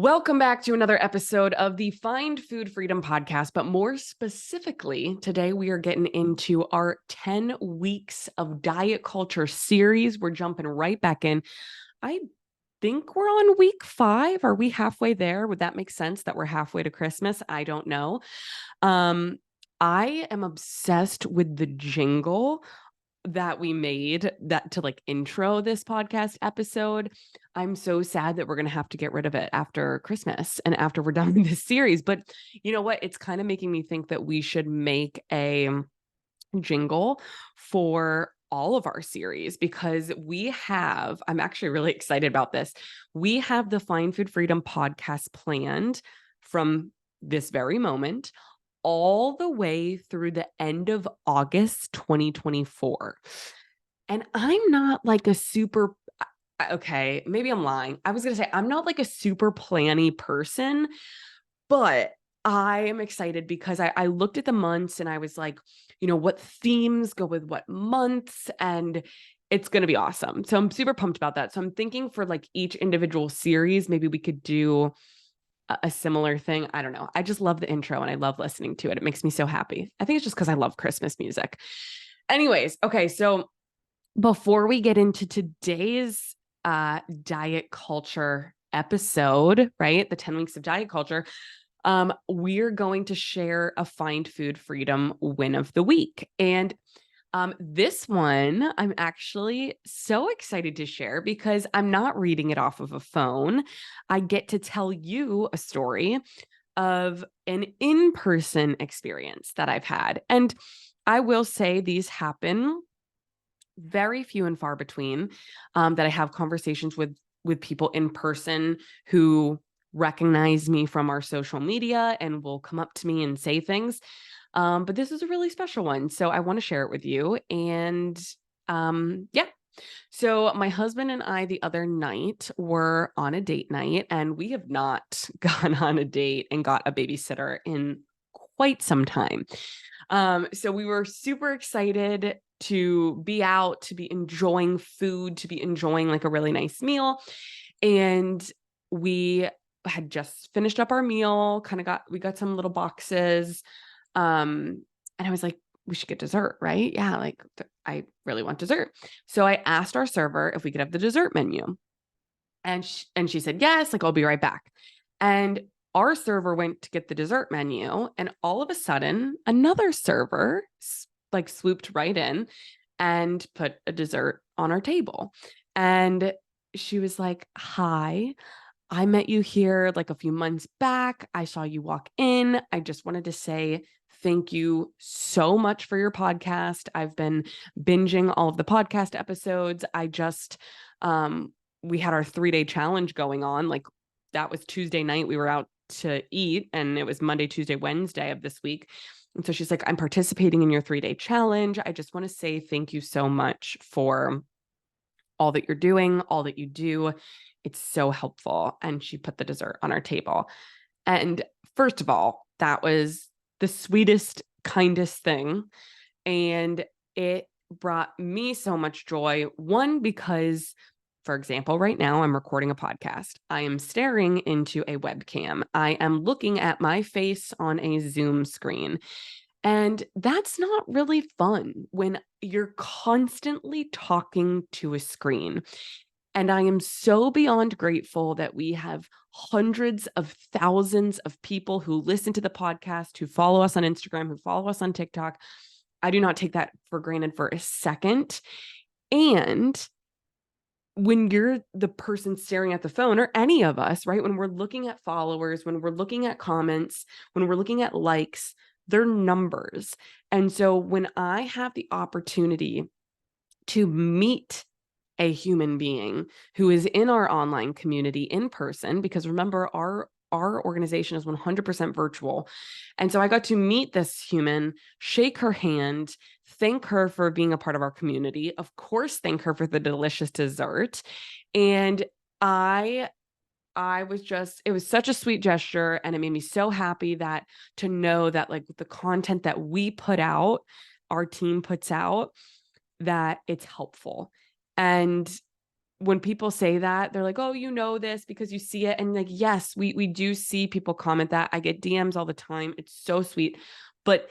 Welcome back to another episode of the Find Food Freedom podcast. But more specifically, today we are getting into our 10 weeks of diet culture series. We're jumping right back in. I think we're on week 5. Are we halfway there? Would that make sense that we're halfway to Christmas? I don't know. I am obsessed with the jingle that we made that to intro this podcast episode. I'm so sad that we're going to have to get rid of it after Christmas and after we're done with this series. But you know what? It's kind of making me think that we should make a jingle for all of our series because I'm actually really excited about this. We have the Find Food Freedom podcast planned from this very moment all the way through the end of August 2024. And I'm not like a super, okay, maybe I'm lying. I was going to say, I'm not like a super planny person, but I am excited because I looked at the months and I was like, what themes go with what months, and it's going to be awesome. So I'm super pumped about that. So I'm thinking for like each individual series, maybe we could do a similar thing. I don't know. I just love the intro and I love listening to it. It makes me so happy. I think it's just because I love Christmas music. Anyways, okay. So before we get into today's diet culture episode, right? The 10 weeks of diet culture, we're going to share a Find Food Freedom win of the week. And this one, I'm actually so excited to share because I'm not reading it off of a phone. I get to tell you a story of an in-person experience that I've had. And I will say these happen very few and far between, that I have conversations with people in person who recognize me from our social media and will come up to me and say things. But this is a really special one. So I want to share it with you. And yeah. So my husband and I the other night were on a date night, and we have not gone on a date and got a babysitter in quite some time. So we were super excited to be out, to be enjoying food, to be enjoying like a really nice meal. And we had just finished up our meal, we got some little boxes. And I was like, we should get dessert, right? Yeah, I really want dessert. So I asked our server if we could have the dessert menu. And she said, yes, like I'll be right back. And our server went to get the dessert menu, and all of a sudden, another server swooped right in and put a dessert on our table. And she was like, hi, I met you here like a few months back. I saw you walk in. I just wanted to say thank you so much for your podcast. I've been binging all of the podcast episodes. We had our 3-day challenge going on. Like that was Tuesday night. We were out to eat, and it was Monday, Tuesday, Wednesday of this week. And so she's like, I'm participating in your 3-day challenge. I just want to say thank you so much for all that you're doing, all that you do. It's so helpful. And she put the dessert on our table. And first of all, that was the sweetest, kindest thing. And it brought me so much joy. One, because, for example, right now I'm recording a podcast. I am staring into a webcam. I am looking at my face on a Zoom screen. And that's not really fun when you're constantly talking to a screen. And I am so beyond grateful that we have hundreds of thousands of people who listen to the podcast, who follow us on Instagram, who follow us on TikTok. I do not take that for granted for a second. And when you're the person staring at the phone, or any of us, right? When we're looking at followers, when we're looking at comments, when we're looking at likes, they're numbers. And so when I have the opportunity to meet a human being who is in our online community in person, because remember, our organization is 100% virtual. And so I got to meet this human, shake her hand, thank her for being a part of our community, of course, thank her for the delicious dessert. And I was it was such a sweet gesture, and it made me so happy that to know that like the content that we put out, our team puts out, that it's helpful. And when people say that, they're like, oh, you know this because you see it. And like, yes, we do see people comment that. I get DMs all the time. It's so sweet, but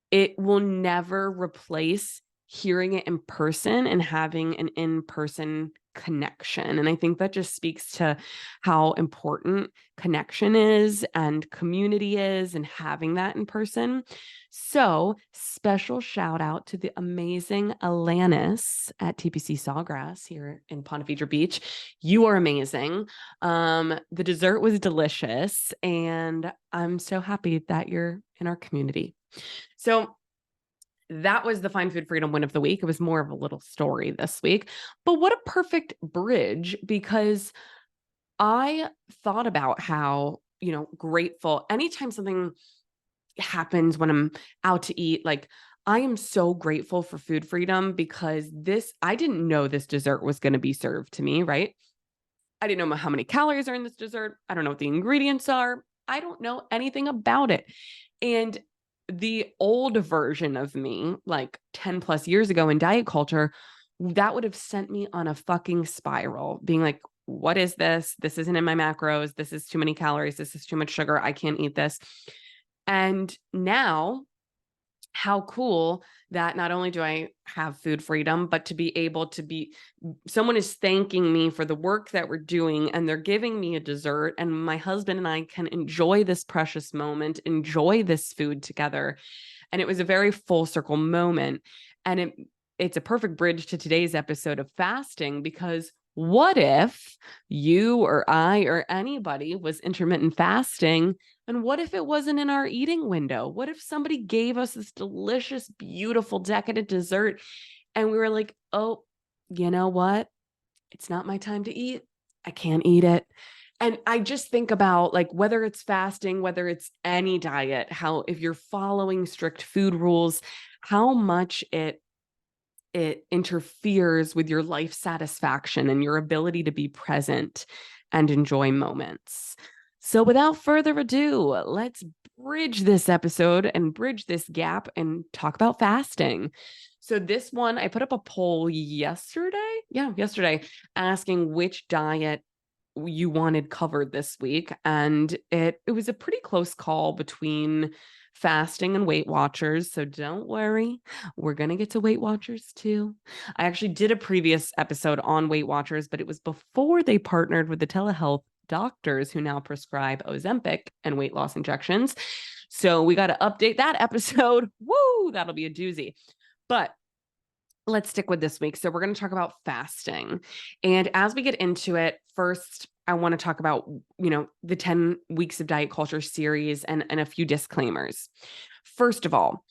it will never replace hearing it in person and having an in-person connection. And I think that just speaks to how important connection is and community is and having that in person. So, special shout out to the amazing Alanis at TPC Sawgrass here in Ponte Vedra Beach. You are amazing. The dessert was delicious, and I'm so happy that you're in our community. So that was the Find Food Freedom win of the week. It was more of a little story this week, but what a perfect bridge, because I thought about how, grateful anytime something happens when I'm out to eat, like I am so grateful for food freedom because I didn't know this dessert was going to be served to me, right? I didn't know how many calories are in this dessert. I don't know what the ingredients are. I don't know anything about it. And the old version of me, like 10 plus years ago in diet culture, that would have sent me on a fucking spiral, being like, what is this? This isn't in my macros. This is too many calories. This is too much sugar. I can't eat this. And now, how cool that not only do I have food freedom, but to be able to someone is thanking me for the work that we're doing, and they're giving me a dessert, and my husband and I can enjoy this precious moment, enjoy this food together. And it was a very full circle moment. And it's a perfect bridge to today's episode of fasting, because what if you or I or anybody was intermittent fasting? And what if it wasn't in our eating window? What if somebody gave us this delicious, beautiful, decadent dessert and we were like, oh, you know what? It's not my time to eat. I can't eat it. And I just think about, like, whether it's fasting, whether it's any diet, how if you're following strict food rules, how much it interferes with your life satisfaction and your ability to be present and enjoy moments. So without further ado, let's bridge this episode and bridge this gap and talk about fasting. So this one, I put up a poll yesterday. Yeah, yesterday, asking which diet you wanted covered this week. And it was a pretty close call between fasting and Weight Watchers. So don't worry, we're going to get to Weight Watchers too. I actually did a previous episode on Weight Watchers, but it was before they partnered with the telehealth doctors who now prescribe Ozempic and weight loss injections. So we got to update that episode. Woo, that'll be a doozy. But let's stick with this week. So we're going to talk about fasting. And as we get into it, first, I want to talk about, the 10 weeks of diet culture series and a few disclaimers. First of all,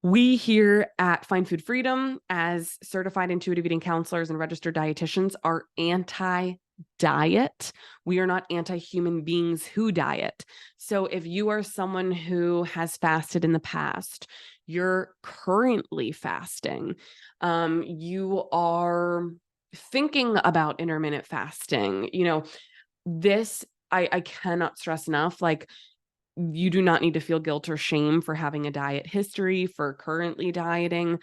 we here at Find Food Freedom, as certified intuitive eating counselors and registered dietitians, are anti-diet. We are not anti-human beings who diet. So if you are someone who has fasted in the past, you're currently fasting, you are thinking about intermittent fasting, this, I cannot stress enough, like, you do not need to feel guilt or shame for having a diet history, for currently dieting.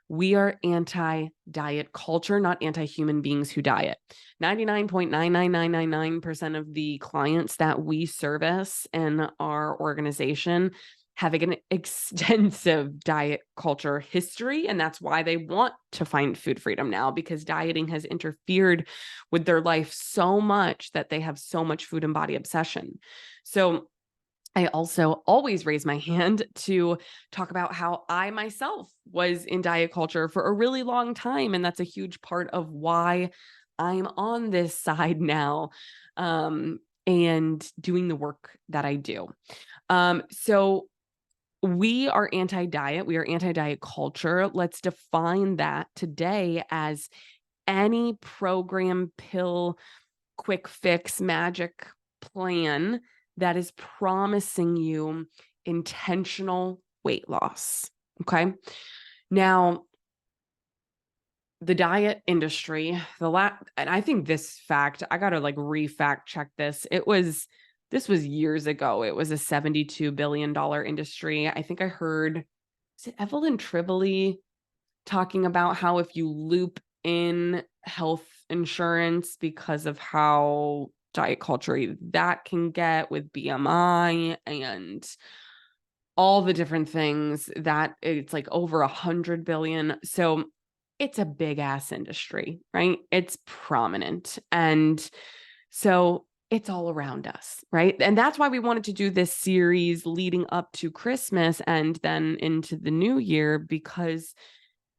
We are anti-diet culture, not anti-human beings who diet. 99.99999% of the clients that we service in our organization have an extensive diet culture history. And that's why they want to find food freedom now, because dieting has interfered with their life so much that they have so much food and body obsession. So I also always raise my hand to talk about how I myself was in diet culture for a really long time. And that's a huge part of why I'm on this side now, and doing the work that I do. So we are anti-diet. We are anti-diet culture. Let's define that today as any program, pill, quick fix, magic plan that is promising you intentional weight loss. Okay. Now, the diet industry, and I think this fact, I got to re-fact check this. This was years ago. It was a $72 billion industry. I think I heard, is it Evelyn Tribole talking about how if you loop in health insurance because of how diet culture that can get with BMI and all the different things that it's like over 100 billion. So it's a big ass industry, right? It's prominent. And so it's all around us, right? And that's why we wanted to do this series leading up to Christmas and then into the new year, because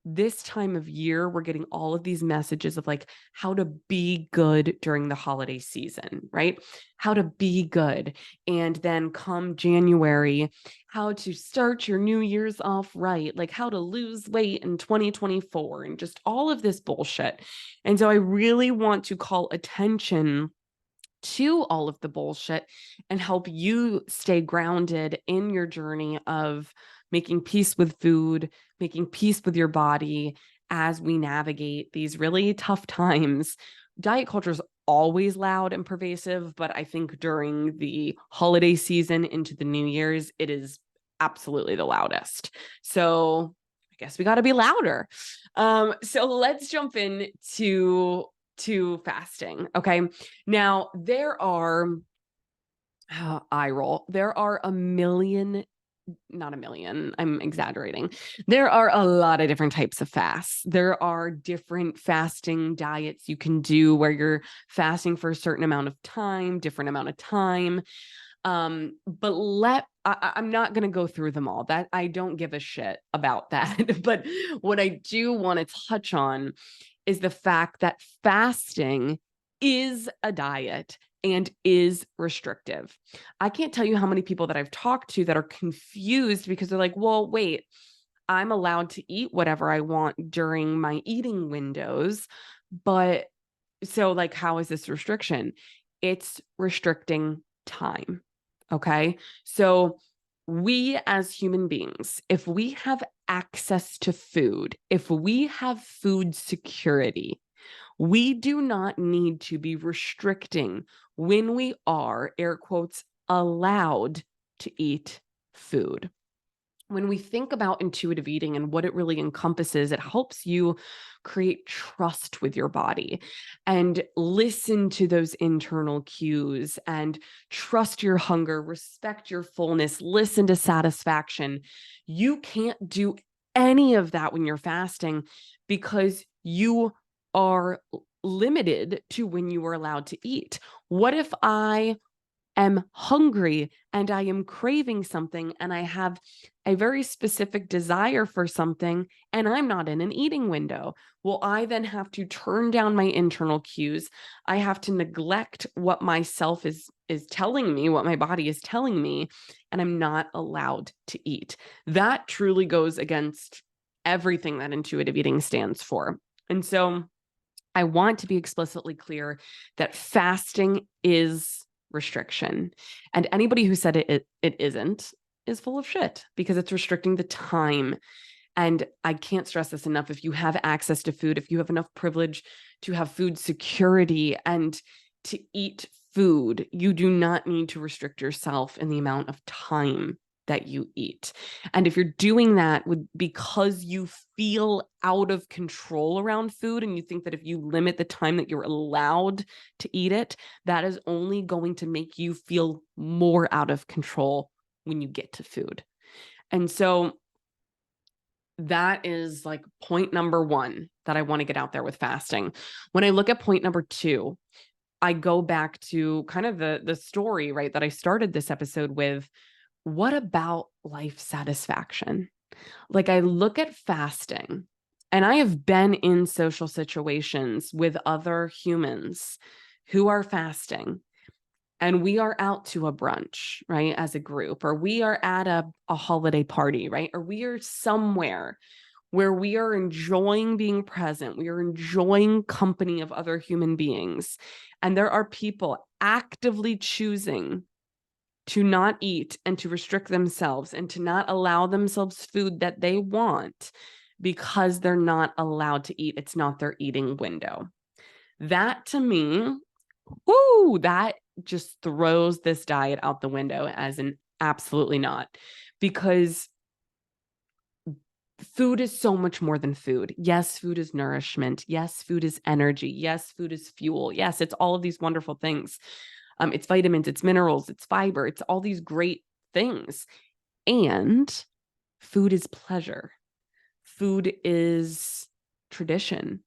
this time of year, we're getting all of these messages of like how to be good during the holiday season, right? How to be good. And then come January, how to start your New Year's off right, like how to lose weight in 2024 and just all of this bullshit. And so I really want to call attention to all of the bullshit and help you stay grounded in your journey of making peace with food, making peace with your body as we navigate these really tough times. Diet culture is always loud and pervasive, but I think during the holiday season into the New Year's, it is absolutely the loudest. So I guess we got to be louder. So let's jump in to fasting. Okay. Now there are eye roll. There are a million, not a million, I'm exaggerating. There are a lot of different types of fasts. There are different fasting diets you can do where you're fasting for a certain amount of time, different amount of time. But I'm not going to go through them all. That I don't give a shit about that. But what I do want to touch on is the fact that fasting is a diet and is restrictive. I can't tell you how many people that I've talked to that are confused because they're like, well, wait, I'm allowed to eat whatever I want during my eating windows. But so, like, how is this restriction? It's restricting time. Okay. So, we as human beings, if we have access to food, if we have food security, we do not need to be restricting when we are, air quotes, allowed to eat food. When we think about intuitive eating and what it really encompasses, it helps you create trust with your body and listen to those internal cues and trust your hunger, respect your fullness, listen to satisfaction. You can't do any of that when you're fasting because you are limited to when you are allowed to eat. What if I am hungry and I am craving something and I have a very specific desire for something and I'm not in an eating window? Well, I then have to turn down my internal cues. I have to neglect what myself is telling me, what my body is telling me, and I'm not allowed to eat. That truly goes against everything that intuitive eating stands for. And so I want to be explicitly clear that fasting is restriction. And anybody who said it isn't is full of shit because it's restricting the time. And I can't stress this enough. If you have access to food, if you have enough privilege to have food security and to eat food, you do not need to restrict yourself in the amount of time that you eat. And if you're doing that because you feel out of control around food and you think that if you limit the time that you're allowed to eat it, that is only going to make you feel more out of control when you get to food. And so that is like point number one that I want to get out there with fasting. When I look at point number two, I go back to kind of the story, right, that I started this episode with. What about life satisfaction? Like I look at fasting and I have been in social situations with other humans who are fasting and we are out to a brunch, right, as a group, or we are at a holiday party, right, or we are somewhere where we are enjoying being present. We are enjoying company of other human beings. And there are people actively choosing to not eat and to restrict themselves and to not allow themselves food that they want because they're not allowed to eat. It's not their eating window. That to me, that just throws this diet out the window as an absolutely not. Because food is so much more than food. Yes, food is nourishment. Yes, food is energy. Yes, food is fuel. Yes, it's all of these wonderful things. It's vitamins, it's minerals, it's fiber, it's all these great things. And food is pleasure. Food is tradition.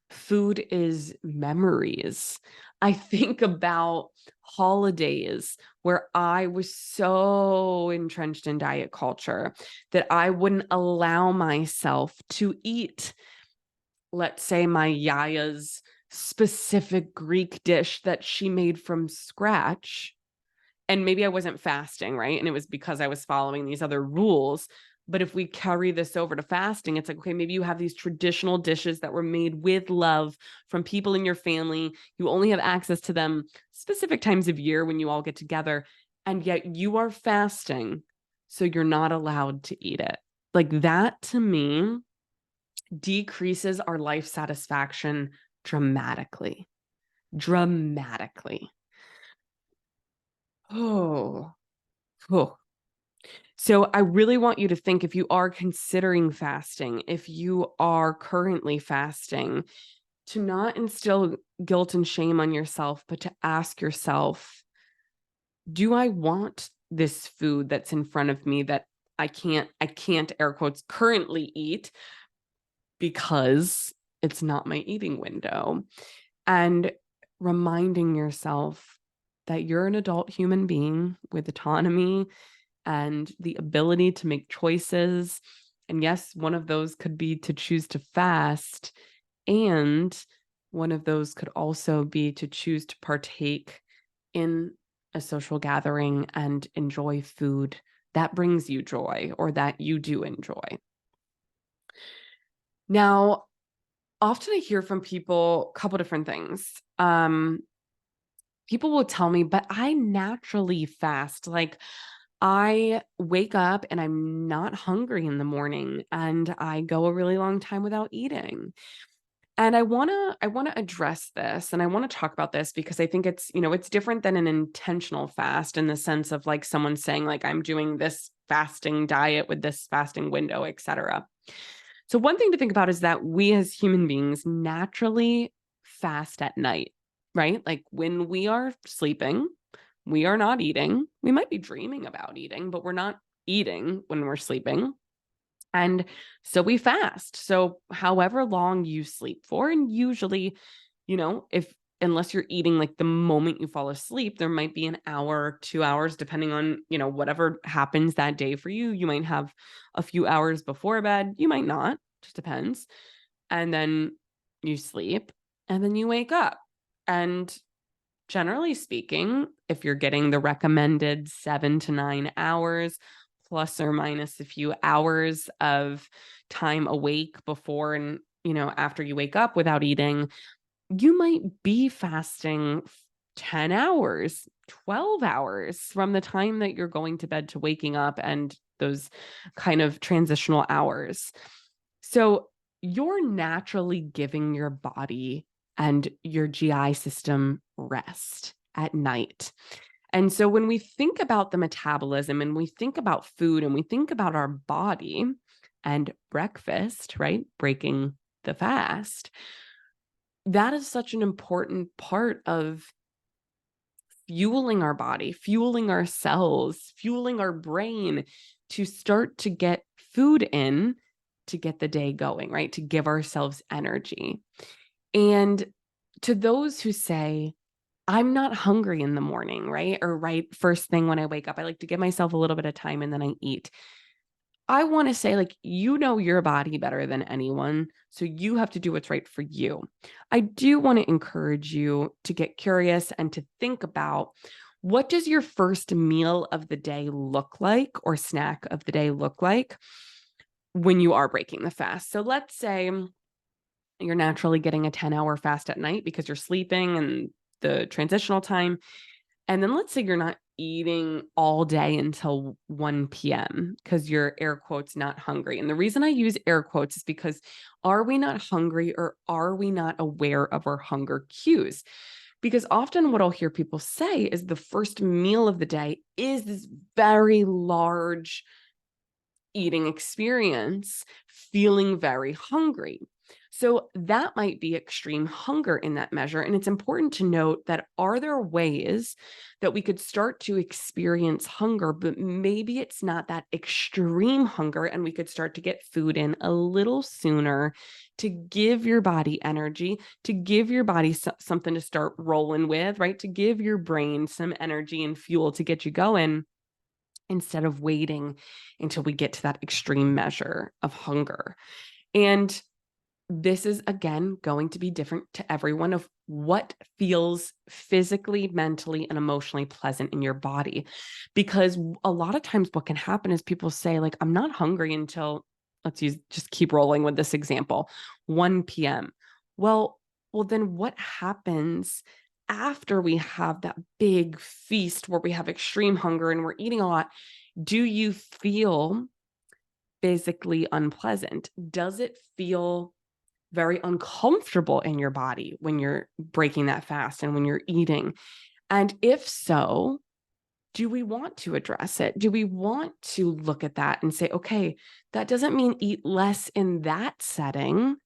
Food is memories. I think about holidays where I was so entrenched in diet culture that I wouldn't allow myself to eat, let's say, my yaya's specific Greek dish that she made from scratch. And maybe I wasn't fasting, right? And it was because I was following these other rules. But if we carry this over to fasting, it's like, okay, maybe you have these traditional dishes that were made with love from people in your family. You only have access to them specific times of year when you all get together. And yet you are fasting. So you're not allowed to eat it. Like that to me decreases our life satisfaction dramatically. Dramatically. Oh. Oh. So I really want you to think, if you are considering fasting, if you are currently fasting, to not instill guilt and shame on yourself, but to ask yourself, do I want this food that's in front of me that I can't air quotes currently eat because it's not my eating window? And reminding yourself that you're an adult human being with autonomy and the ability to make choices. And yes, one of those could be to choose to fast. And one of those could also be to choose to partake in a social gathering and enjoy food that brings you joy or that you do enjoy. Now, often I hear from people a couple different things. People will tell me, but I naturally fast. Like, I wake up and I'm not hungry in the morning and I go a really long time without eating. And I want to address this, and I want to talk about this because I think it's, it's different than an intentional fast in the sense of like someone saying like I'm doing this fasting diet with this fasting window, etc. So one thing to think about is that we as human beings naturally fast at night, right? Like when we are sleeping, we are not eating. We might be dreaming about eating, but we're not eating when we're sleeping. And so we fast. So however long you sleep for, and usually, if unless you're eating like the moment you fall asleep, there might be an hour, 2 hours, depending on, whatever happens that day for you. You might have a few hours before bed. You might not, just depends. And then you sleep and then you wake up. And generally speaking, if you're getting the recommended 7 to 9 hours, plus or minus a few hours of time awake before and, after you wake up without eating, you might be fasting 10 hours, 12 hours from the time that you're going to bed to waking up and those kind of transitional hours. So you're naturally giving your body and your GI system rest at night. And so when we think about the metabolism and we think about food and we think about our body and breakfast, right? Breaking the fast, that is such an important part of fueling our body, fueling our cells, fueling our brain to start to get food in to get the day going, right? To give ourselves energy. And to those who say, I'm not hungry in the morning, right? Or right first thing when I wake up, I like to give myself a little bit of time and then I eat. I want to say, like, your body better than anyone. So you have to do what's right for you. I do want to encourage you to get curious and to think about, what does your first meal of the day look like, or snack of the day look like when you are breaking the fast? So let's say you're naturally getting a 10-hour fast at night because you're sleeping and the transitional time. And then let's say you're not eating all day until 1 p.m. because you're air quotes not hungry. And the reason I use air quotes is because, are we not hungry, or are we not aware of our hunger cues? Because often what I'll hear people say is the first meal of the day is this very large eating experience feeling very hungry. So that might be extreme hunger in that measure. And it's important to note that are there ways that we could start to experience hunger, but maybe it's not that extreme hunger, and we could start to get food in a little sooner to give your body energy, to give your body something to start rolling with, right? To give your brain some energy and fuel to get you going, instead of waiting until we get to that extreme measure of hunger. And this is, again, going to be different to everyone of what feels physically, mentally, and emotionally pleasant in your body. Because a lot of times what can happen is people say, like, I'm not hungry until, just keep rolling with this example, 1 p.m. Well, then what happens after we have that big feast where we have extreme hunger and we're eating a lot? Do you feel physically unpleasant? Does it feel very uncomfortable in your body when you're breaking that fast and when you're eating? And if so, do we want to address it? Do we want to look at that and say, okay, that doesn't mean eat less in that setting,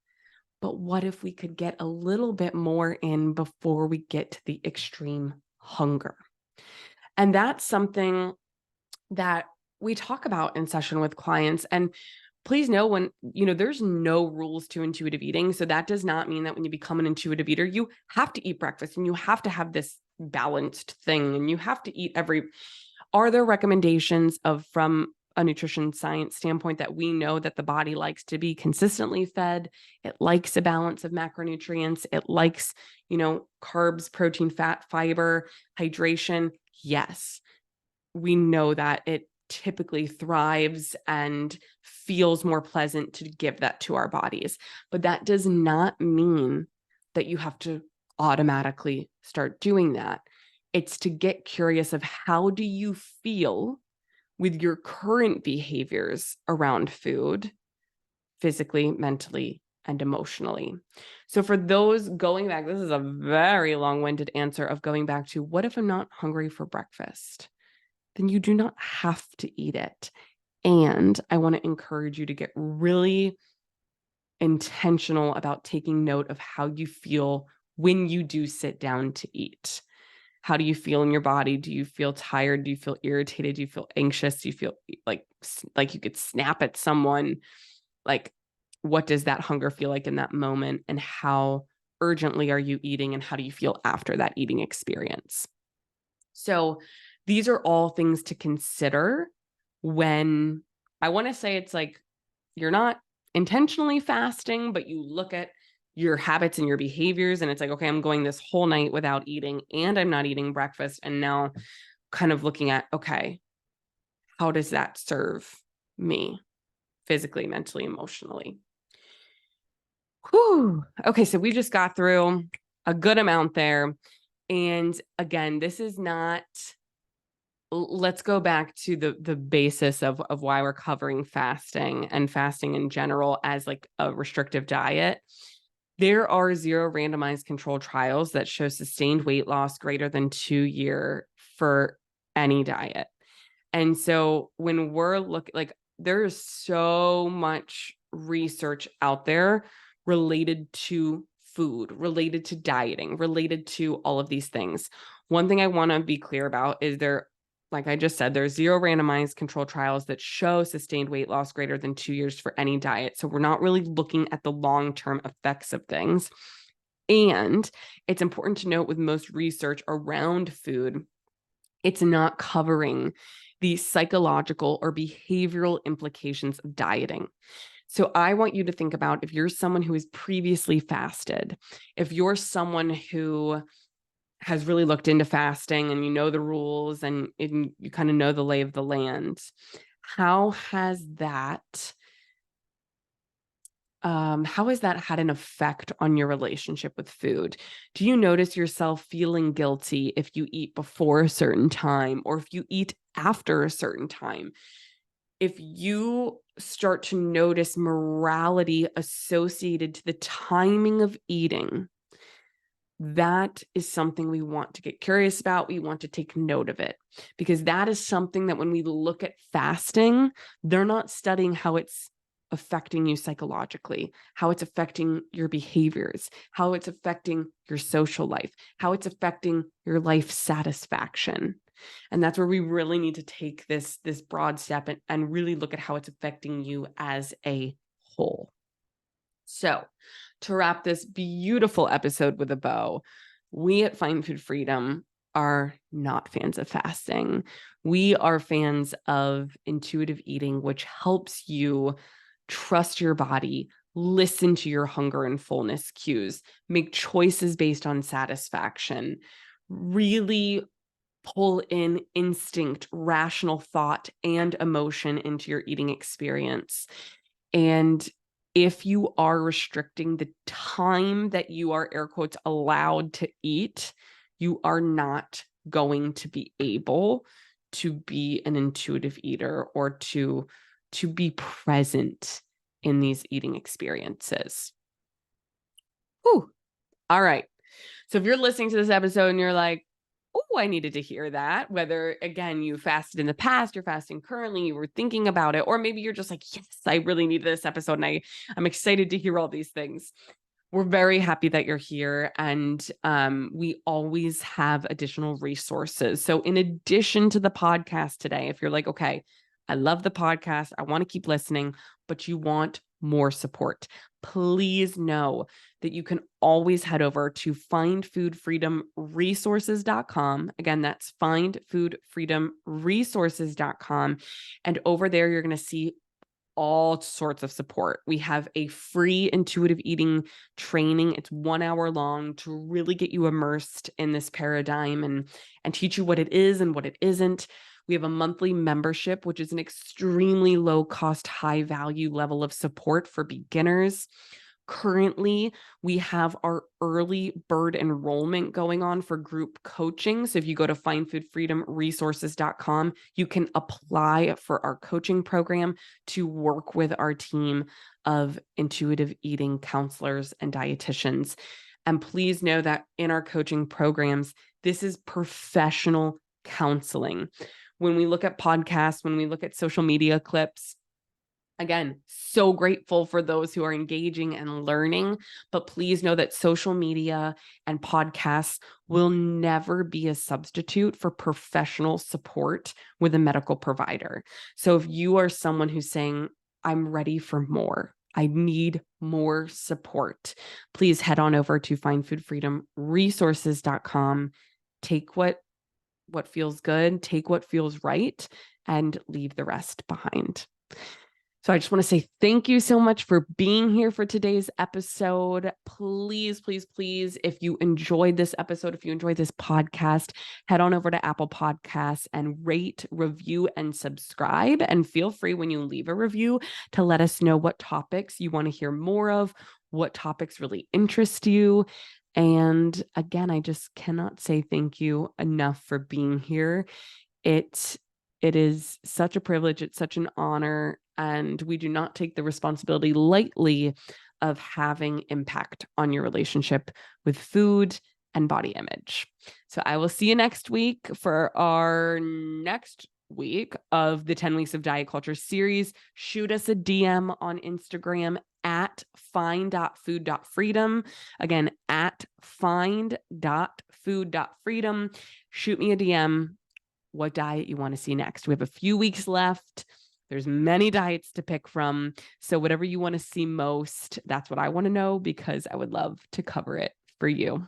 but what if we could get a little bit more in before we get to the extreme hunger? And that's something that we talk about in session with clients. And please know, when, there's no rules to intuitive eating. So that does not mean that when you become an intuitive eater, you have to eat breakfast and you have to have this balanced thing and you have to eat are there recommendations from a nutrition science standpoint that we know that the body likes to be consistently fed? It likes a balance of macronutrients. It likes, carbs, protein, fat, fiber, hydration. Yes, we know that it typically thrives and feels more pleasant to give that to our bodies. But that does not mean that you have to automatically start doing that. It's to get curious of, how do you feel with your current behaviors around food, physically, mentally, and emotionally? So for those going back, this is a very long-winded answer of going back to, what if I'm not hungry for breakfast? Then you do not have to eat it. And I want to encourage you to get really intentional about taking note of how you feel when you do sit down to eat. How do you feel in your body? Do you feel tired? Do you feel irritated? Do you feel anxious? Do you feel like you could snap at someone? Like, what does that hunger feel like in that moment? And how urgently are you eating? And how do you feel after that eating experience? So these are all things to consider when, I want to say, it's like, you're not intentionally fasting, but you look at your habits and your behaviors and it's like, okay, I'm going this whole night without eating and I'm not eating breakfast. And now kind of looking at, okay, how does that serve me physically, mentally, emotionally? Whew. Okay, so we just got through a good amount there. And again, this is not, let's go back to the basis of why we're covering fasting and fasting in general as like a restrictive diet. There are 0 randomized controlled trials that show sustained weight loss greater than 2 year for any diet. And so when we're looking, like, there is so much research out there related to food, related to dieting, related to all of these things. One thing I want to be clear about is like I just said, there's 0 randomized controlled trials that show sustained weight loss greater than 2 years for any diet. So we're not really looking at the long-term effects of things. And it's important to note, with most research around food, it's not covering the psychological or behavioral implications of dieting. So I want you to think about, if you're someone who has previously fasted, if you're someone who has really looked into fasting and you know the rules and you kind of know the lay of the land, how has that had an effect on your relationship with food? Do you notice yourself feeling guilty if you eat before a certain time or if you eat after a certain time? If you start to notice morality associated to the timing of eating, that is something we want to get curious about. We want to take note of it, because that is something that when we look at fasting, they're not studying how it's affecting you psychologically, how it's affecting your behaviors, how it's affecting your social life, how it's affecting your life satisfaction. And that's where we really need to take this broad step and really look at how it's affecting you as a whole. So, to wrap this beautiful episode with a bow, we at Find Food Freedom are not fans of fasting. We are fans of intuitive eating, which helps you trust your body, listen to your hunger and fullness cues, make choices based on satisfaction, really pull in instinct, rational thought, and emotion into your eating experience. And if you are restricting the time that you are, air quotes, allowed to eat, you are not going to be able to be an intuitive eater or to be present in these eating experiences. Whew. All right. So if you're listening to this episode and you're like, oh, I needed to hear that, whether, again, you fasted in the past, you're fasting currently, you were thinking about it, or maybe you're just like, yes, I really need this episode and I'm excited to hear all these things. We're very happy that you're here, and we always have additional resources. So in addition to the podcast today, if you're like, okay, I love the podcast, I want to keep listening, but you want more support, please know that you can always head over to findfoodfreedomresources.com. Again, that's findfoodfreedomresources.com. And over there, you're going to see all sorts of support. We have a free intuitive eating training. It's 1 hour long to really get you immersed in this paradigm and teach you what it is and what it isn't. We have a monthly membership, which is an extremely low cost, high value level of support for beginners. Currently, we have our early bird enrollment going on for group coaching. So if you go to findfoodfreedomresources.com, you can apply for our coaching program to work with our team of intuitive eating counselors and dietitians. And please know that in our coaching programs, this is professional counseling. When we look at podcasts, when we look at social media clips, again, so grateful for those who are engaging and learning, but please know that social media and podcasts will never be a substitute for professional support with a medical provider. So if you are someone who's saying, I'm ready for more, I need more support, please head on over to findfoodfreedomresources.com. Take what feels good, take what feels right, and leave the rest behind. So I just want to say thank you so much for being here for today's episode. Please, please, please, if you enjoyed this episode, if you enjoyed this podcast, head on over to Apple Podcasts and rate, review, and subscribe. And feel free when you leave a review to let us know what topics you want to hear more of, what topics really interest you. And again, I just cannot say thank you enough for being here. It is such a privilege. It's such an honor. And we do not take the responsibility lightly of having impact on your relationship with food and body image. So I will see you next week for our next week of the 10 Weeks of Diet Culture series. Shoot us a DM on Instagram at find.food.freedom. Again, at find.food.freedom. Shoot me a DM what diet you want to see next. We have a few weeks left. There's many diets to pick from. So whatever you want to see most, that's what I want to know, because I would love to cover it for you.